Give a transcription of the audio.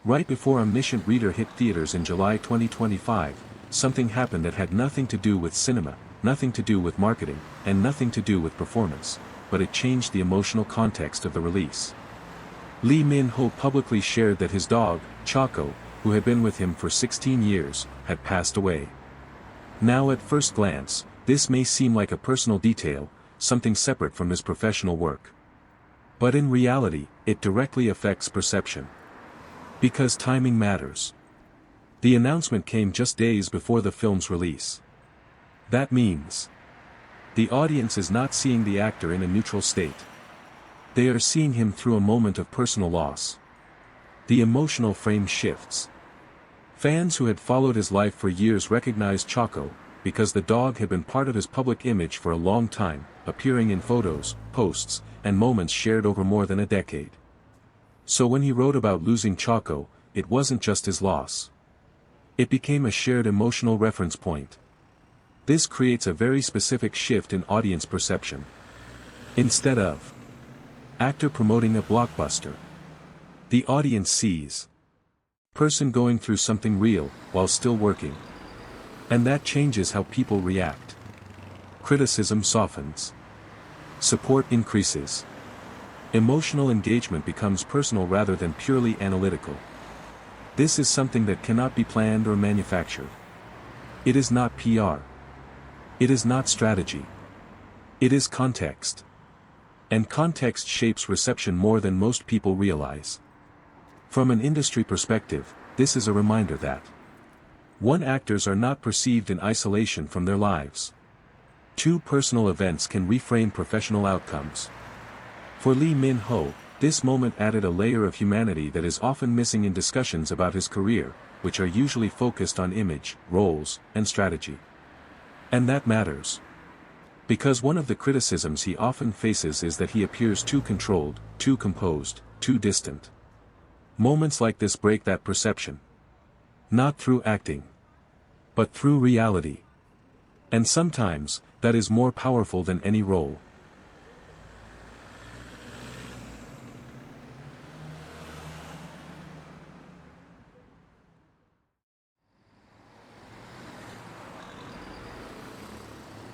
Right before Omniscient Reader hit theaters in July 2025, something happened that had nothing to do with cinema, nothing to do with marketing, and nothing to do with performance, but it changed the emotional context of the release. Lee Min-ho publicly shared that his dog, Choco, who had been with him for 16 years, had passed away. Now at first glance, this may seem like a personal detail, something separate from his professional work. But in reality, it directly affects perception. Because timing matters. The announcement came just days before the film's release. That means the audience is not seeing the actor in a neutral state. They are seeing him through a moment of personal loss. The emotional frame shifts. Fans who had followed his life for years recognized Choco, because the dog had been part of his public image for a long time, appearing in photos, posts, and moments shared over more than a decade. So when he wrote about losing Choco, it wasn't just his loss. It became a shared emotional reference point. This creates a very specific shift in audience perception. Instead of actor promoting a blockbuster, the audience sees person going through something real, while still working. And that changes how people react. Criticism softens. Support increases. Emotional engagement becomes personal rather than purely analytical. This is something that cannot be planned or manufactured. It is not PR. It is not strategy. It is context. And context shapes reception more than most people realize. From an industry perspective, this is a reminder that 1. Actors are not perceived in isolation from their lives. 2. Personal events can reframe professional outcomes. For Lee Min-ho, this moment added a layer of humanity that is often missing in discussions about his career, which are usually focused on image, roles, and strategy. And that matters. Because one of the criticisms he often faces is that he appears too controlled, too composed, too distant. Moments like this break that perception. Not through acting, but through reality. And sometimes, that is more powerful than any role.